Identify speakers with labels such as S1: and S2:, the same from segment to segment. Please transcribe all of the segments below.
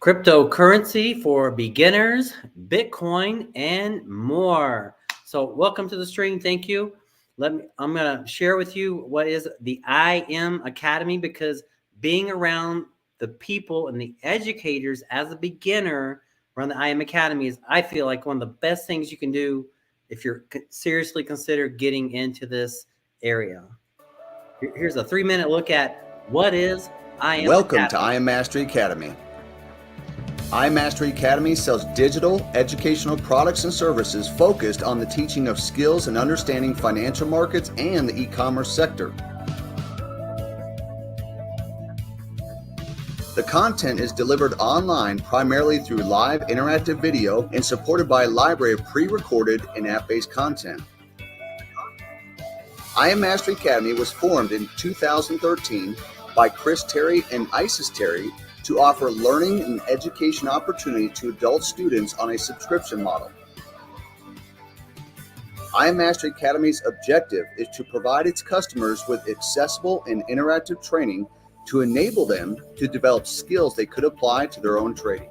S1: cryptocurrency for beginners, Bitcoin, and more. So welcome to the stream. Thank you. I'm going to share with you what is the IM Academy, because being around the people and the educators as a beginner around the IM Academy is, I feel like, one of the best things you can do if you're seriously consider getting into this area. Here's a 3-minute look at what is IM
S2: Welcome
S1: Academy.
S2: to IM Mastery Academy. IM Mastery Academy sells digital educational products and services focused on the teaching of skills and understanding financial markets and the e-commerce sector. The content is delivered online primarily through live interactive video and supported by a library of pre-recorded and app-based content. IM Mastery Academy was formed in 2013 by Chris Terry and Isis Terry to offer learning and education opportunity to adult students on a subscription model. IM Mastery Academy's objective is to provide its customers with accessible and interactive training to enable them to develop skills they could apply to their own trading.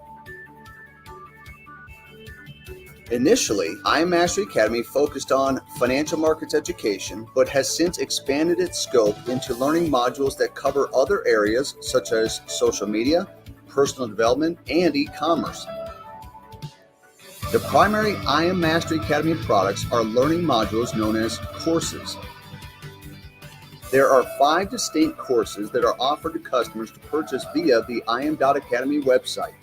S2: Initially, IM Mastery Academy focused on financial markets education, but has since expanded its scope into learning modules that cover other areas such as social media, personal development, and e-commerce. The primary IM Mastery Academy products are learning modules known as courses. There are 5 distinct courses that are offered to customers to purchase via the im.academy website: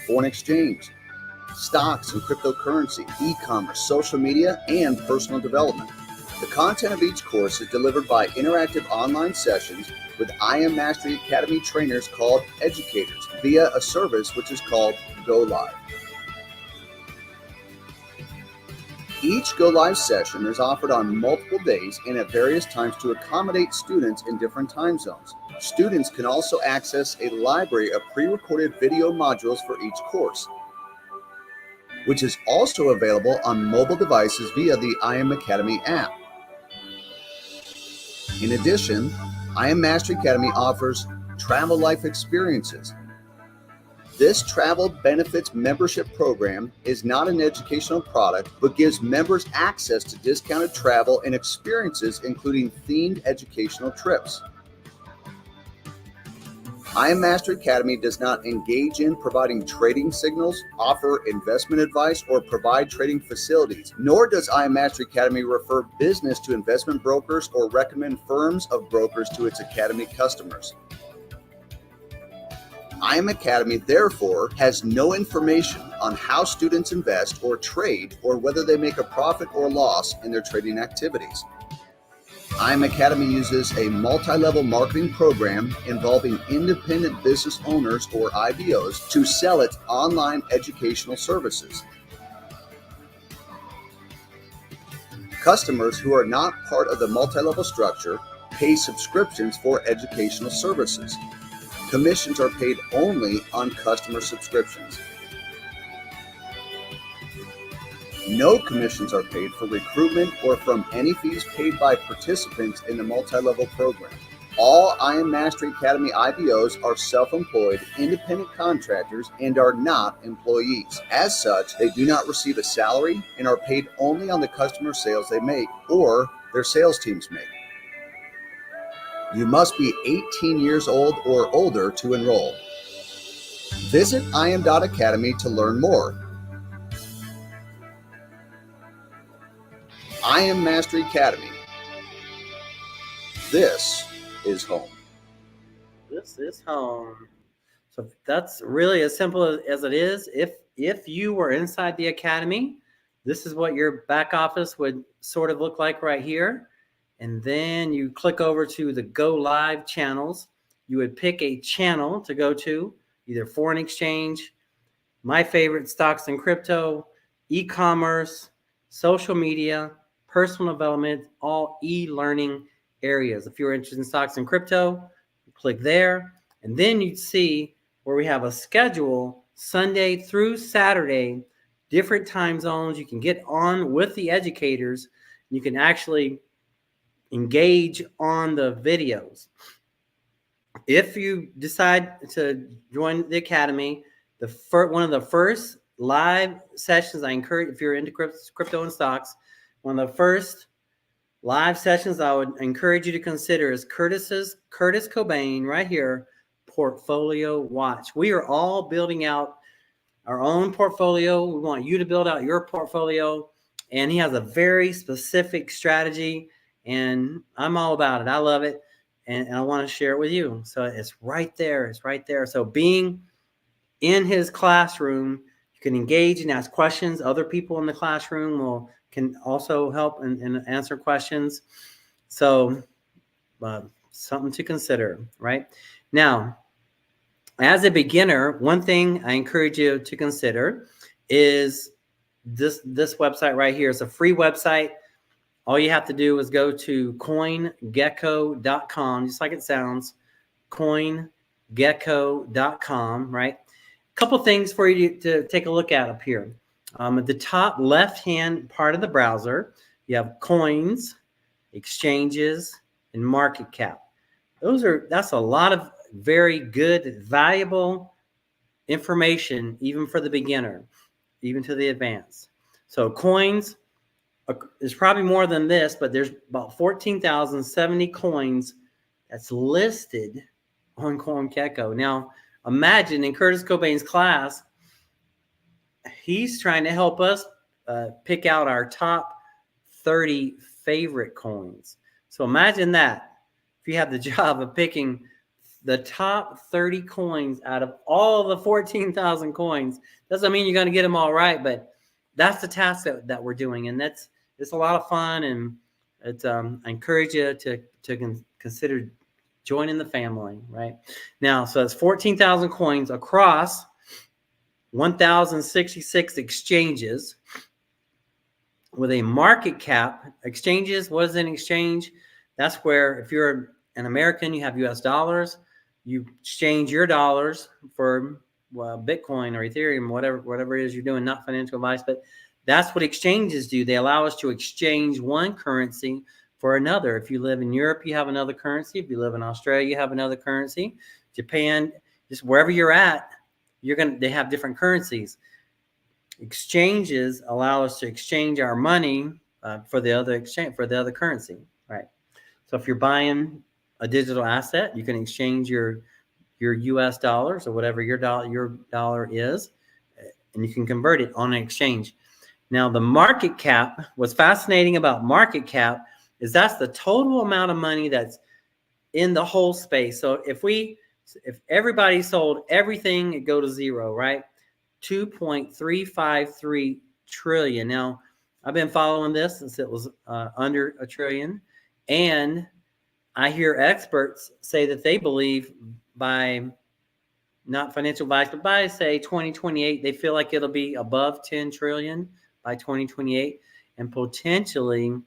S2: foreign exchange, stocks and cryptocurrency, e-commerce, social media, and personal development. The content of each course is delivered by interactive online sessions with IM Mastery Academy trainers called educators via a service which is called Go Live. Each Go Live session is offered on multiple days and at various times to accommodate students in different time zones. Students can also access a library of pre-recorded video modules for each course, which is also available on mobile devices via the IM Academy app. In addition, IM Mastery Academy offers Travel Life Experiences. This travel benefits membership program is not an educational product, but gives members access to discounted travel and experiences, including themed educational trips. IM Mastery Academy does not engage in providing trading signals, offer investment advice, or provide trading facilities, nor does IM Mastery Academy refer business to investment brokers or recommend firms of brokers to its Academy customers. IM Academy, therefore, has no information on how students invest or trade or whether they make a profit or loss in their trading activities. IM Academy uses a multi-level marketing program involving independent business owners or IBOs to sell its online educational services. Customers who are not part of the multi-level structure pay subscriptions for educational services. Commissions are paid only on customer subscriptions. No commissions are paid for recruitment or from any fees paid by participants in the multi-level program. All IM Mastery Academy IBOs are self-employed, independent contractors and are not employees. As such, they do not receive a salary and are paid only on the customer sales they make or their sales teams make. You must be 18 years old or older to enroll. Visit im.academy to learn more. IM Mastery Academy. This is home.
S1: This is home. So that's really as simple as it is. If you were inside the academy, this is what your back office would sort of look like right here. And then you click over to the Go Live channels. You would pick a channel to go to, either foreign exchange, my favorite, stocks and crypto, e-commerce, social media, personal development, all e-learning areas. If you're interested in stocks and crypto, click there. And then you'd see where we have a schedule Sunday through Saturday, different time zones. You can get on with the educators. You can actually engage on the videos. If you decide to join the academy, one of the first live sessions I encourage, if you're into crypto and stocks, one of the first live sessions I would encourage you to consider is Curtis Cobain right here, Portfolio Watch. We are all building out our own portfolio. We want you to build out your portfolio. And he has a very specific strategy, and I'm all about it. I love it. And I want to share it with you. So it's right there. It's right there. So being in his classroom, you can engage and ask questions. Other people in the classroom can also help and answer questions. So something to consider, right? Now, as a beginner, one thing I encourage you to consider is this website right here. It's a free website. All you have to do is go to coingecko.com, just like it sounds, coingecko.com, right? A couple things for you to take a look at up here. At the top left-hand part of the browser, you have coins, exchanges, and market cap. That's a lot of very good, valuable information, even for the beginner, even to the advanced. So coins, there's probably more than this, but there's about 14,070 coins that's listed on CoinGecko. Now, imagine in Curtis Cobain's class, he's trying to help us pick out our top 30 favorite coins. So imagine that. If you have the job of picking the top 30 coins out of all the 14,000 coins, doesn't mean you're going to get them all right, but that's the task that we're doing. And it's a lot of fun. And it's, I encourage you to consider joining the family right now. So it's 14,000 coins across 1,066 exchanges with a market cap. Exchanges, what is an exchange? That's where if you're an American, you have US dollars, you exchange your dollars for Bitcoin or Ethereum, whatever it is you're doing, not financial advice, but that's what exchanges do. They allow us to exchange one currency for another. If you live in Europe, you have another currency. If you live in Australia, you have another currency. Japan, just wherever you're at, they have different currencies. Exchanges allow us to exchange our money for the other currency, right? So if you're buying a digital asset, you can exchange your US dollars or whatever your dollar is, and you can convert it on an exchange. Now, the market cap, what's fascinating about market cap is that's the total amount of money that's in the whole space. So if everybody sold everything, it go to zero, right? 2.353 trillion. Now, I've been following this since it was under a trillion, and I hear experts say that they believe by, not financial advice, but by say 2028, they feel like it'll be above 10 trillion by 2028, and potentially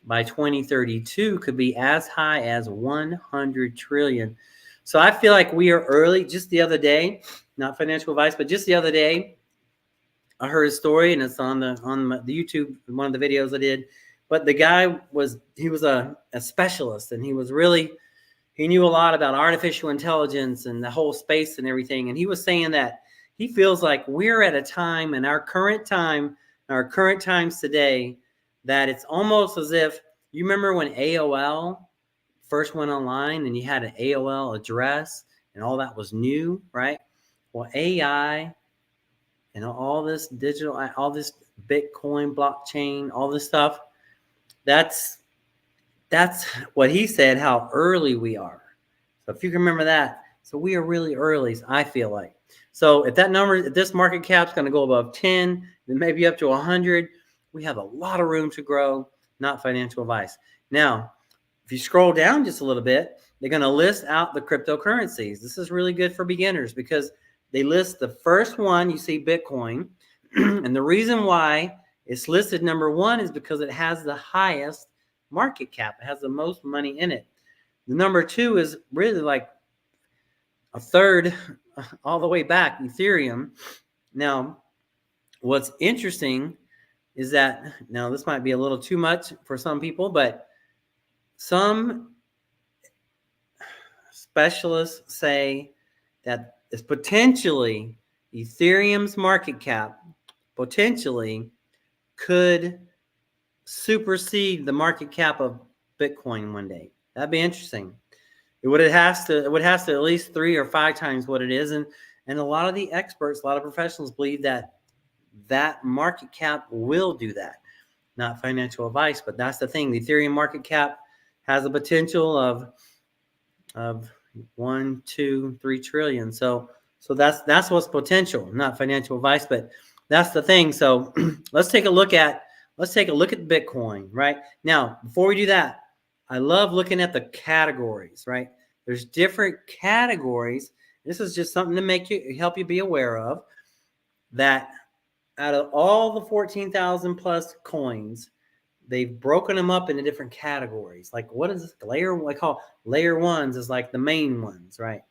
S1: by 2032 could be as high as 100 trillion. So I feel like we are early. Just the other day, not financial advice, but just the other day, I heard a story, and it's on the YouTube, one of the videos I did. But the guy was a specialist, and he knew a lot about artificial intelligence and the whole space and everything. And he was saying that he feels like we're at a time in our current times today, that it's almost as if, you remember when AOL first went online and you had an AOL address and all that was new, right? Well, AI and all this digital, all this Bitcoin, blockchain, all this stuff, that's what he said, how early we are. So if you can remember that, so we are really early, I feel like. So if this market cap's going to go above 10, then maybe up to 100, we have a lot of room to grow, not financial advice. Now, if you scroll down just a little bit, they're going to list out the cryptocurrencies. This is really good for beginners because they list the first one, you see Bitcoin. And the reason why it's listed number one is because it has the highest market cap. It has the most money in it. The number two is really like a third all the way back, Ethereum. Now, what's interesting is that, now this might be a little too much for some people, but some specialists say that it's potentially Ethereum's market cap potentially could supersede the market cap of Bitcoin one day. That'd be interesting. It would have to at least 3 or 5 times what it is, and a lot of the experts, a lot of professionals believe that market cap will do that. Not financial advice, but that's the thing. The Ethereum market cap has a potential of 1, 2, 3 trillion. So that's what's potential, not financial advice, but that's the thing. So let's take a look at Bitcoin right now. Before we do that, I love looking at the categories, right? There's different categories. This is just something to help you be aware of that out of all the 14,000 plus coins, they've broken them up into different categories. Like what is this layer? I call layer ones is like the main ones, right?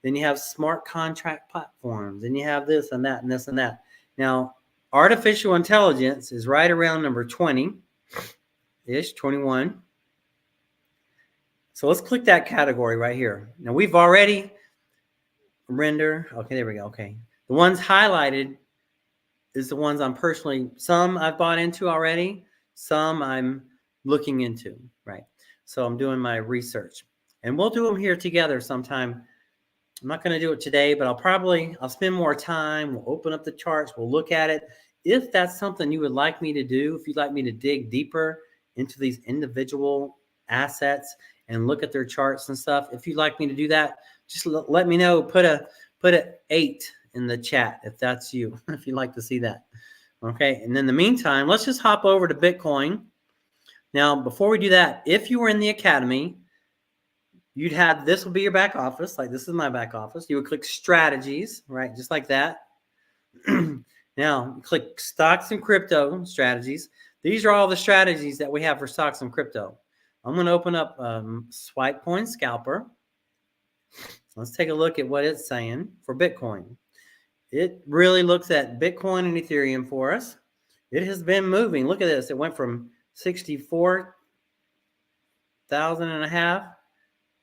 S1: Then you have smart contract platforms, and you have this and that and this and that. Now, artificial intelligence is right around number 20-ish, 21. So let's click that category right here. Now we've already render. Okay, there we go. Okay. The ones highlighted is the ones I'm personally, some I've bought into already, some I'm looking into, right? So I'm doing my research, and we'll do them here together sometime. I'm not going to do it today, but I'll spend more time. We'll open up the charts. We'll look at it. If that's something you would like me to do, if you'd like me to dig deeper into these individual assets and look at their charts and stuff, if you'd like me to do that, just let me know. Put a 8 in the chat if that's you, if you'd like to see that. Okay, and in the meantime, let's just hop over to Bitcoin. Now, before we do that, if you were in the Academy, you'd have, this will be your back office. Like this is my back office. You would click strategies, right? Just like that. Now, click stocks and crypto strategies. These are all the strategies that we have for stocks and crypto. I'm going to open up Swipe Coin Scalper. Let's take a look at what it's saying for Bitcoin. It really looks at Bitcoin and Ethereum for us. It has been moving. Look at this. It went from 64,000 and a half,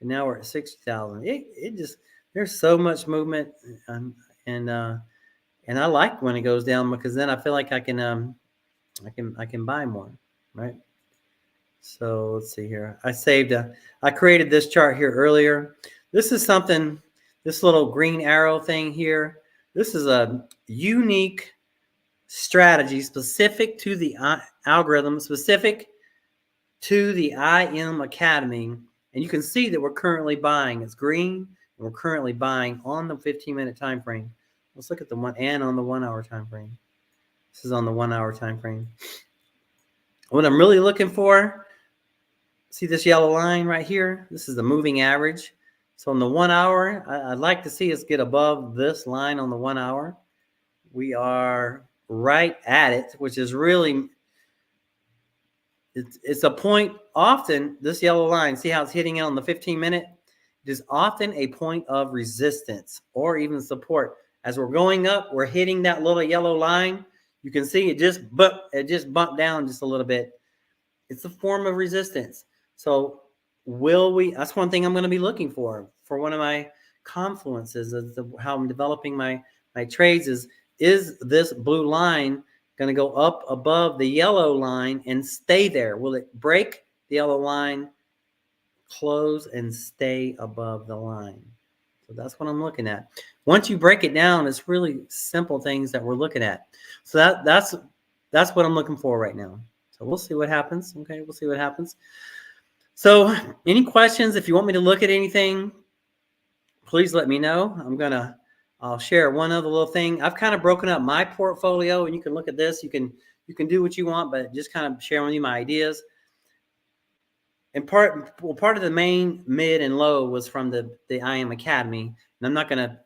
S1: and now we're at 60,000. It just, there's so much movement, and I like when it goes down, because then I feel like I can buy more, right? So let's see here. I created this chart here earlier. This is something, this little green arrow thing here. This is a unique strategy specific to the algorithm, specific to the IM Academy. And you can see that we're currently buying. It's green, and we're currently buying on the 15-minute time frame. Let's look at the one, and on the 1 hour time frame. This is on the 1 hour time frame. What I'm really looking for, see this yellow line right here? This is the moving average. So in the 1 hour, I'd like to see us get above this line on the 1 hour. We are right at it, which is really, it's a point often, this yellow line, see how it's hitting it on the 15-minute? It is often a point of resistance or even support. As we're going up, we're hitting that little yellow line. You can see it just bumped down just a little bit. It's a form of resistance. So that's one thing I'm going to be looking for one of my confluences of how I'm developing my trades is this blue line going to go up above the yellow line and stay there? Will it break the yellow line, close, and stay above the line? So that's what I'm looking at. Once you break it down, it's really simple things that we're looking at. So that's what I'm looking for right now. So we'll see what happens. Okay, we'll see what happens. So any questions? If you want me to look at anything, please let me know. I'll share one other little thing. I've kind of broken up my portfolio, and you can look at this. You can do what you want, but just kind of sharing with you my ideas. And part of the main, mid, and low was from the IM Academy. And I'm not going to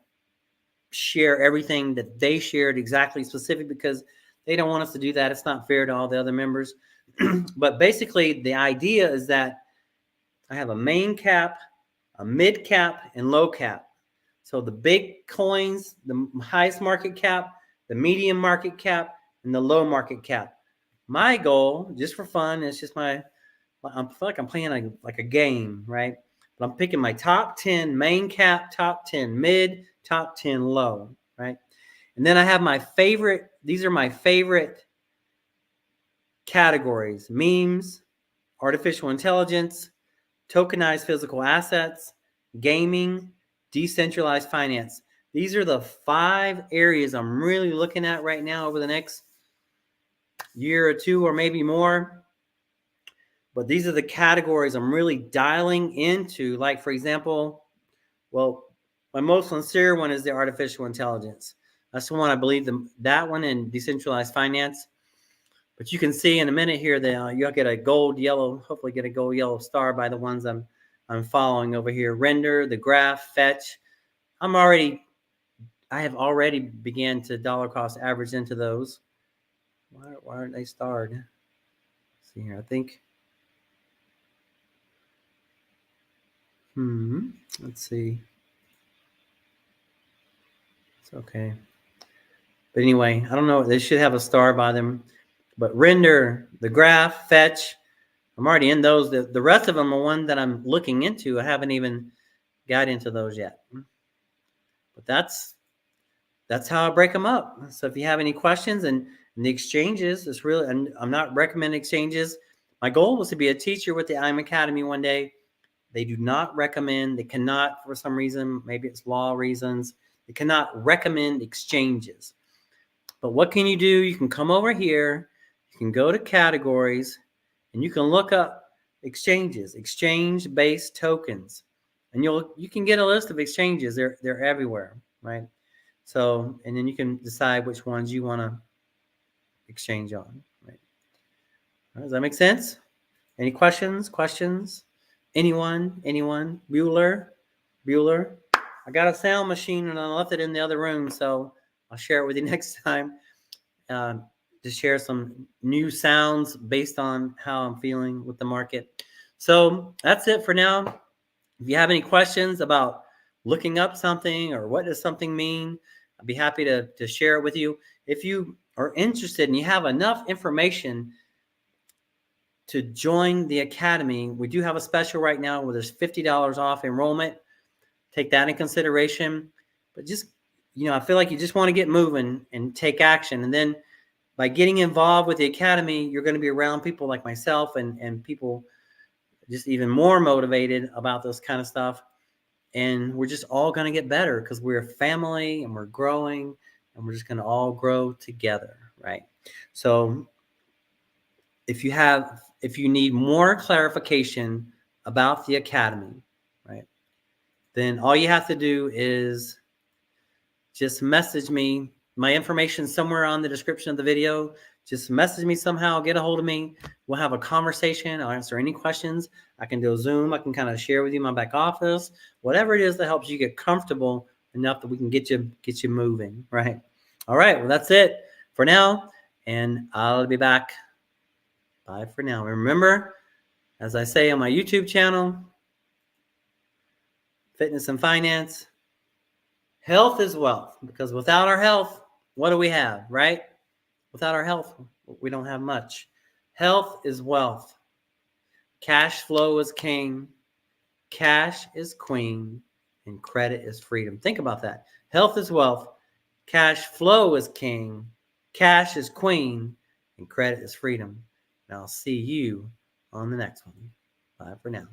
S1: share everything that they shared exactly specific, because they don't want us to do that. It's not fair to all the other members. But basically, the idea is that I have a main cap, a mid cap, and low cap. So the big coins, the highest market cap, the medium market cap, and the low market cap. My goal, just for fun, it's just I feel like I'm playing like a game, right? But I'm picking my top 10 main cap, top 10 mid, top 10 low, right? And then I have my favorite, these are my favorite categories: memes, artificial intelligence, tokenized physical assets, gaming, decentralized finance. These are the 5 areas I'm really looking at right now over the next year or 2 or maybe more. But these are the categories I'm really dialing into. Like, for example, well, my most sincere one is the artificial intelligence. That's the one I believe, that one, and decentralized finance. But you can see in a minute here that you'll get a gold yellow, hopefully get a gold yellow star by the ones I'm following over here. Render, the graph, fetch. I have already began to dollar cost average into those. Why aren't they starred? Let's see here, I think. Let's see. It's okay. But anyway, I don't know. They should have a star by them. But render, the graph, fetch, I'm already in those. The rest of them are one that I'm looking into. I haven't even got into those yet. But that's how I break them up. So if you have any questions, and the exchanges, it's really, and I'm not recommending exchanges. My goal was to be a teacher with the IM Academy one day. They do not recommend, they cannot, for some reason, maybe it's law reasons, they cannot recommend exchanges. But what can you do? You can come over here, you can go to categories, and you can look up exchanges, exchange-based tokens. And you can get a list of exchanges. They're everywhere, right? So, and then you can decide which ones you want to exchange on, right? All right, does that make sense? Any questions? Anyone? Bueller? I got a sound machine and I left it in the other room, so I'll share it with you next time. To share some new sounds based on how I'm feeling with the market. So that's it for now. If you have any questions about looking up something or what does something mean, I'd be happy to share it with you. If you are interested and you have enough information to join the Academy, we do have a special right now where there's $50 off enrollment. Take that in consideration. But just, I feel like you just want to get moving and take action. And then by getting involved with the Academy, you're going to be around people like myself and people just even more motivated about this kind of stuff. And we're just all going to get better because we're a family and we're growing and we're just going to all grow together, right? So if you need more clarification about the Academy, right, then all you have to do is just message me. My information's somewhere on the description of the video. Just message me somehow, get a hold of me. We'll have a conversation. I'll answer any questions. I can do a Zoom. I can kind of share with you my back office, whatever it is that helps you get comfortable enough that we can get you moving, right? All right, well, that's it for now, and I'll be back. Bye for now. Remember, as I say on my YouTube channel, Fitness and Finance, health is wealth, because without our health, what do we have, right? Without our health, we don't have much. Health is wealth. Cash flow is king. Cash is queen. And credit is freedom. Think about that. Health is wealth. Cash flow is king. Cash is queen. And credit is freedom. And I'll see you on the next one. Bye for now.